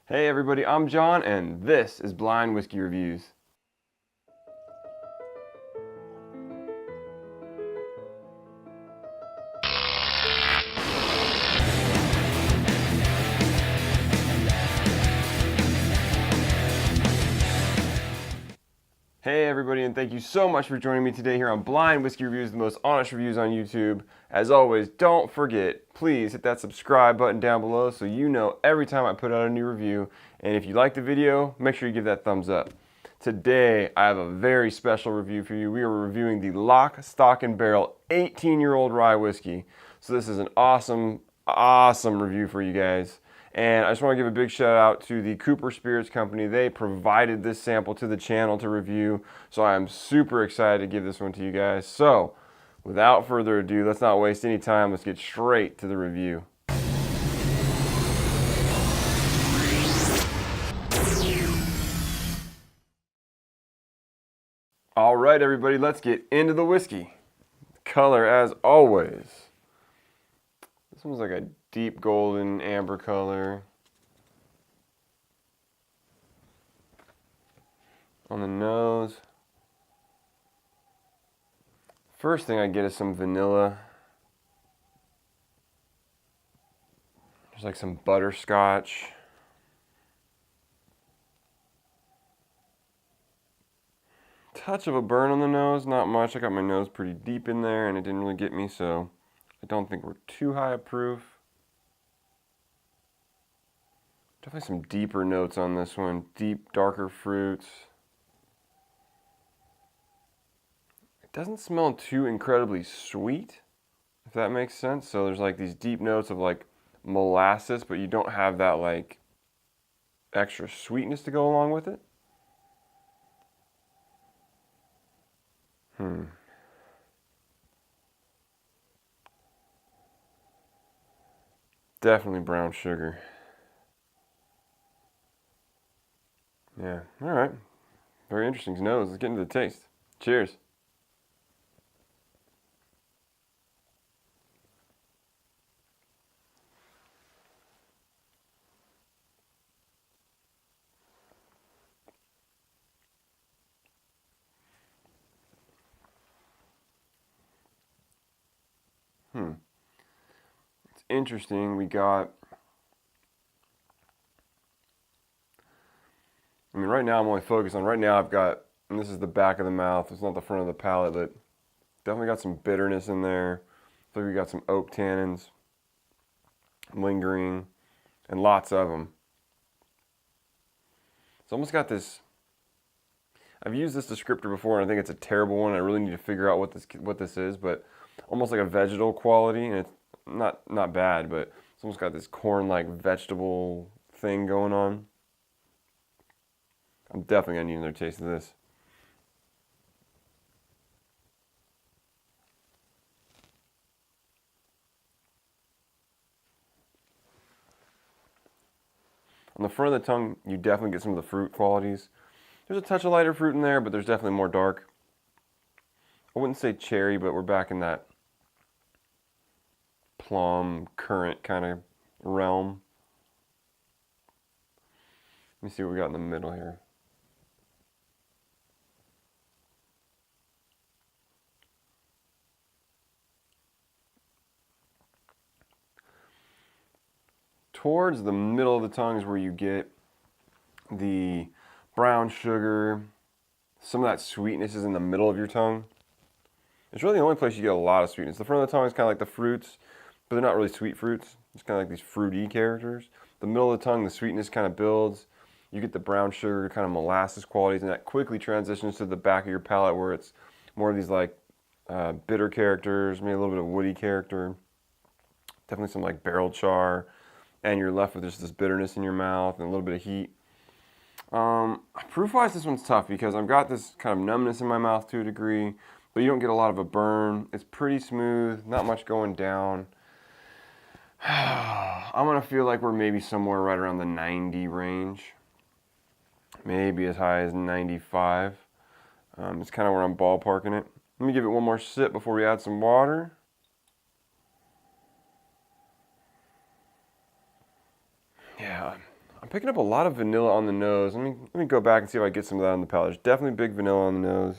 Hey everybody, I'm John and this is Blind Whiskey Reviews. Hey everybody, and thank you so much for joining me today here on Blind Whiskey Reviews, the most honest reviews on YouTube. As always, don't forget, please hit that subscribe button down below so you know every time I put out a new review. And if you like the video, make sure you give that thumbs up. Today, I have a very special review for you. We are reviewing the Lock, Stock, and Barrel 18-year-old rye whiskey. So this is an awesome review for you guys. And I just want to give a big shout out to the Cooper Spirits Company. They provided this sample to the channel to review. So I'm super excited to give this one to you guys. So without further ado, let's not waste any time. Let's get straight to the review. All right, everybody, let's get into the whiskey. Color, as always. This one's like a deep golden amber color. On the nose. First thing I get is some vanilla. There's like some butterscotch. Touch of a burn on the nose, not much. I got my nose pretty deep in there and it didn't really get me, so I don't think we're too high of proof. Definitely some deeper notes on this one. Deep, darker fruits. It doesn't smell too incredibly sweet, if that makes sense. So there's like these deep notes of like molasses, but you don't have that like extra sweetness to go along with it. Definitely brown sugar. Yeah, all right. Very interesting nose. Let's get into the taste. Cheers. It's interesting. Right now I'm only focused on, right now I've got, and this is the back of the mouth, it's not the front of the palate, but definitely got some bitterness in there. So we got some oak tannins lingering, and lots of them. It's almost got this, I've used this descriptor before and I think it's a terrible one. I really need to figure out what this is, but almost like a vegetal quality, and it's not bad, but it's almost got this corn-like vegetable thing going on. I'm definitely gonna need another taste of this. On the front of the tongue, you definitely get some of the fruit qualities. There's a touch of lighter fruit in there, but there's definitely more dark. I wouldn't say cherry, but we're back in that plum, currant kind of realm. Let me see what we got in the middle here. Towards the middle of the tongue is where you get the brown sugar. Some of that sweetness is in the middle of your tongue. It's really the only place you get a lot of sweetness. The front of the tongue is kind of like the fruits, but they're not really sweet fruits. It's kind of like these fruity characters. The middle of the tongue, the sweetness kind of builds. You get the brown sugar, kind of molasses qualities, and that quickly transitions to the back of your palate where it's more of these like bitter characters, maybe a little bit of woody character. Definitely some like barrel char. And you're left with just this bitterness in your mouth and a little bit of heat. Proof-wise, this one's tough because I've got this kind of numbness in my mouth to a degree, but you don't get a lot of a burn. It's pretty smooth, not much going down. I'm gonna feel like we're maybe somewhere right around the 90 range. Maybe as high as 95. It's kind of where I'm ballparking it. Let me give it one more sip before we add some water. Yeah, I'm picking up a lot of vanilla on the nose. Let me go back and see if I get some of that on the palate. There's definitely big vanilla on the nose.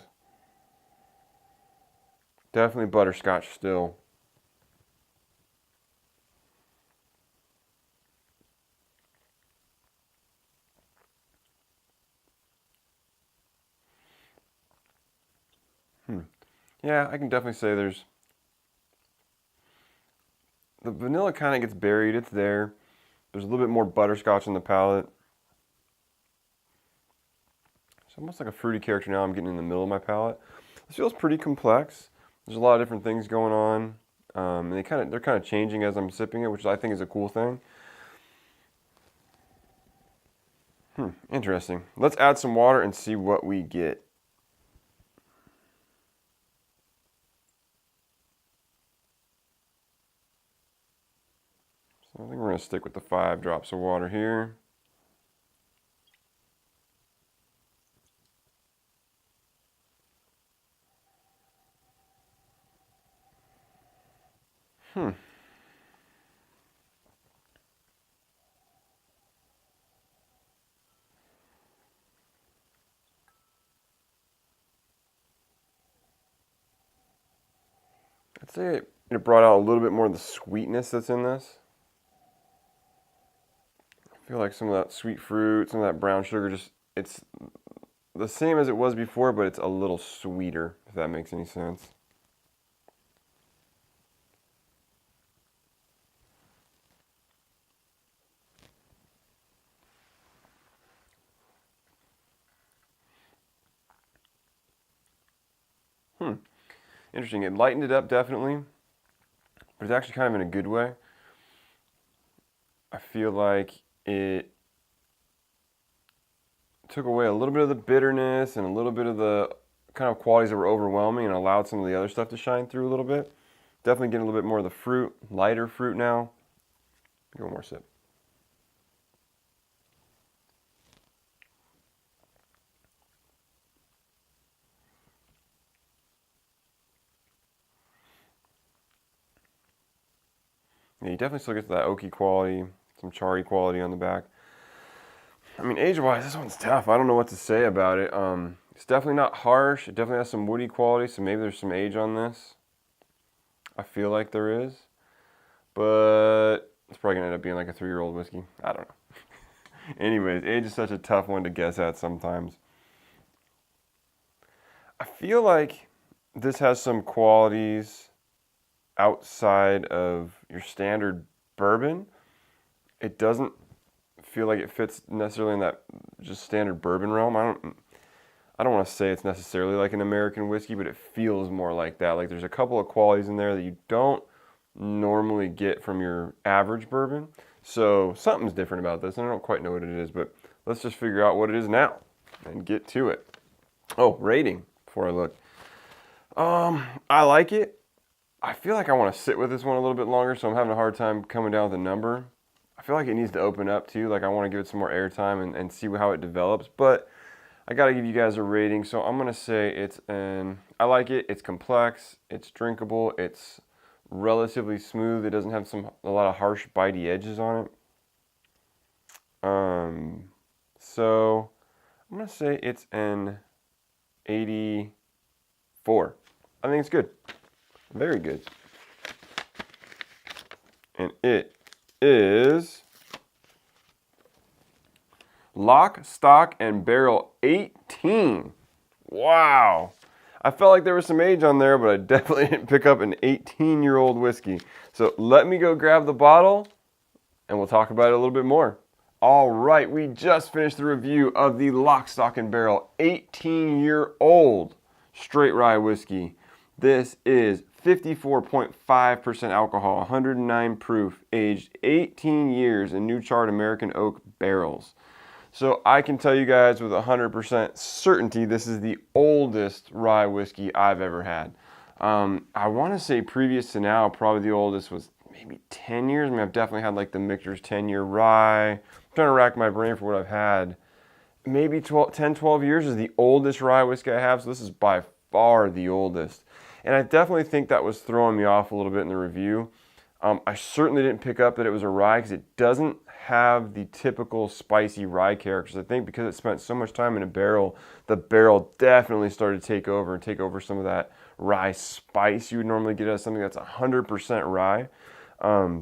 Definitely butterscotch still. Yeah, I can definitely say the vanilla kind of gets buried. It's there. There's a little bit more butterscotch on the palate. It's almost like a fruity character now I'm getting in the middle of my palate. This feels pretty complex. There's a lot of different things going on. And they're kind of changing as I'm sipping it, which I think is a cool thing. Interesting. Let's add some water and see what we get. So I think we're going to stick with the 5 drops of water here. I'd say it brought out a little bit more of the sweetness that's in this. I feel like some of that sweet fruit, some of that brown sugar, it's the same as it was before, but it's a little sweeter, if that makes any sense. Interesting. It lightened it up, definitely, but it's actually kind of in a good way. I feel like it took away a little bit of the bitterness and a little bit of the kind of qualities that were overwhelming and allowed some of the other stuff to shine through a little bit. Definitely getting a little bit more of the fruit, lighter fruit now. One more sip. Yeah, you definitely still get that oaky quality, some charry quality on the back. I mean, age-wise, this one's tough. I don't know what to say about it. It's definitely not harsh. It definitely has some woody quality, so maybe there's some age on this. I feel like there is. But it's probably going to end up being like a 3-year-old whiskey. I don't know. Anyways, age is such a tough one to guess at sometimes. I feel like this has some qualities outside of your standard bourbon. It doesn't feel like it fits necessarily in that just standard bourbon realm. I don't want to say it's necessarily like an American whiskey, but it feels more like that. Like there's a couple of qualities in there that you don't normally get from your average bourbon. So something's different about this, and I don't quite know what it is, but let's just figure out what it is now and get to it. Oh, rating before I look. I like it. I feel like I want to sit with this one a little bit longer, so I'm having a hard time coming down with a number. I feel like it needs to open up too. Like I want to give it some more airtime and see how it develops, but I got to give you guys a rating. So I'm going to say I like it. It's complex. It's drinkable. It's relatively smooth. It doesn't have a lot of harsh bitey edges on it. So I'm going to say it's an 84. I think it's good. Very good. And it is Lock, Stock, and Barrel 18. Wow. I felt like there was some age on there, but I definitely didn't pick up an 18-year-old whiskey. So let me go grab the bottle, and we'll talk about it a little bit more. All right, we just finished the review of the Lock, Stock, and Barrel 18-year-old straight rye whiskey. This is 54.5% alcohol, 109 proof, aged 18 years in new charred American oak barrels. So I can tell you guys with 100% certainty this is the oldest rye whiskey I've ever had. I want to say previous to now, probably the oldest was maybe 10 years. I mean, I've definitely had like the Michter's 10-year rye. I'm trying to rack my brain for what I've had. Maybe 10, 12 years is the oldest rye whiskey I have, so this is by far the oldest. And I definitely think that was throwing me off a little bit in the review. I certainly didn't pick up that it was a rye because it doesn't have the typical spicy rye characters. I think because it spent so much time in a barrel, the barrel definitely started to take over some of that rye spice you would normally get out of something that's 100% rye.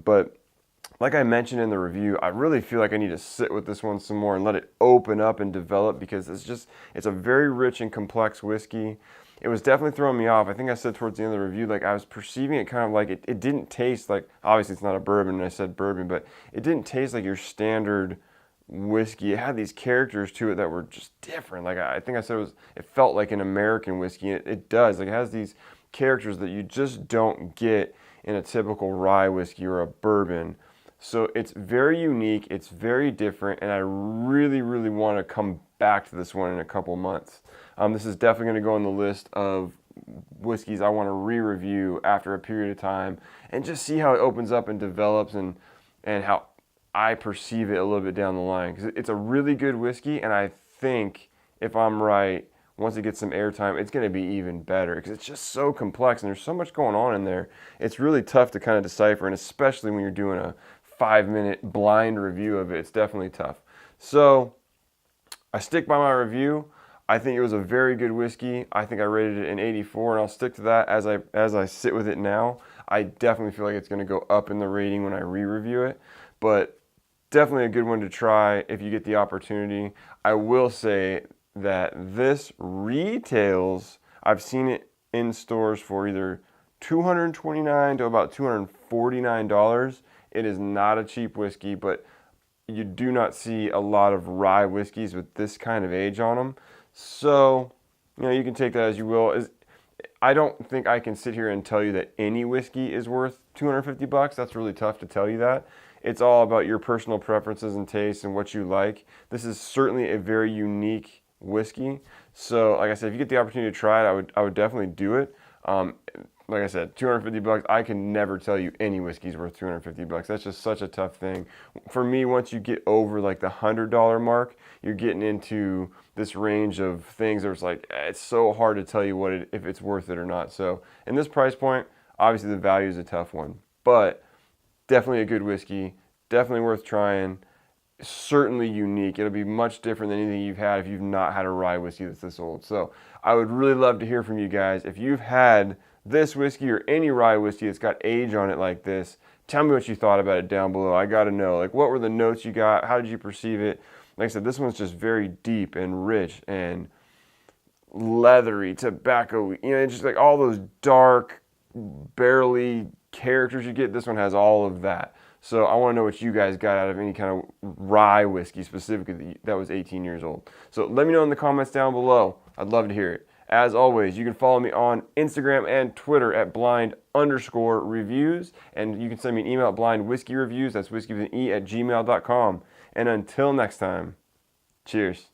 But like I mentioned in the review, I really feel like I need to sit with this one some more and let it open up and develop, because it's a very rich and complex whiskey. It was definitely throwing me off. I think I said towards the end of the review, like I was perceiving it kind of like it didn't taste like, obviously it's not a bourbon and I said bourbon, but it didn't taste like your standard whiskey. It had these characters to it that were just different. Like I think I said it felt like an American whiskey. And it does. Like it has these characters that you just don't get in a typical rye whiskey or a bourbon. So it's very unique, it's very different, and I really, really want to come back to this one in a couple months. This is definitely going to go on the list of whiskeys I want to re-review after a period of time and just see how it opens up and develops, and how I perceive it a little bit down the line. Because it's a really good whiskey, and I think, if I'm right, once it gets some airtime, it's going to be even better, because it's just so complex and there's so much going on in there. It's really tough to kind of decipher, and especially when you're doing a 5-minute blind review of it, it's definitely tough. So I stick by my review. I think it was a very good whiskey. I think I rated it an 84, and I'll stick to that as I sit with it now. I definitely feel like it's going to go up in the rating when I re-review it, but definitely a good one to try if you get the opportunity. I will say that this retails, I've seen it in stores for either $229 to about $249. It is not a cheap whiskey, but you do not see a lot of rye whiskeys with this kind of age on them. So, you can take that as you will. I don't think I can sit here and tell you that any whiskey is worth $250. That's really tough to tell you that. It's all about your personal preferences and tastes and what you like. This is certainly a very unique whiskey. So, like I said, if you get the opportunity to try it, I would definitely do it. Like I said, $250, I can never tell you any whiskey's worth $250. That's just such a tough thing. For me, once you get over like the $100 mark, you're getting into this range of things where it's like, it's so hard to tell you if it's worth it or not. So in this price point, obviously the value is a tough one, but definitely a good whiskey, definitely worth trying. Certainly unique. It'll be much different than anything you've had if you've not had a rye whiskey that's this old. So I would really love to hear from you guys. If you've had this whiskey or any rye whiskey that's got age on it like this, tell me what you thought about it down below. I got to know, like, what were the notes you got? How did you perceive it? Like I said, this one's just very deep and rich and leathery, tobacco, it's just like all those dark, barrely characters you get. This one has all of that. So I want to know what you guys got out of any kind of rye whiskey specifically that was 18 years old. So let me know in the comments down below. I'd love to hear it. As always, you can follow me on Instagram and Twitter at blind_reviews. And you can send me an email at blindwhiskeyreviews, that's whiskey with an E, @gmail.com. And until next time, cheers.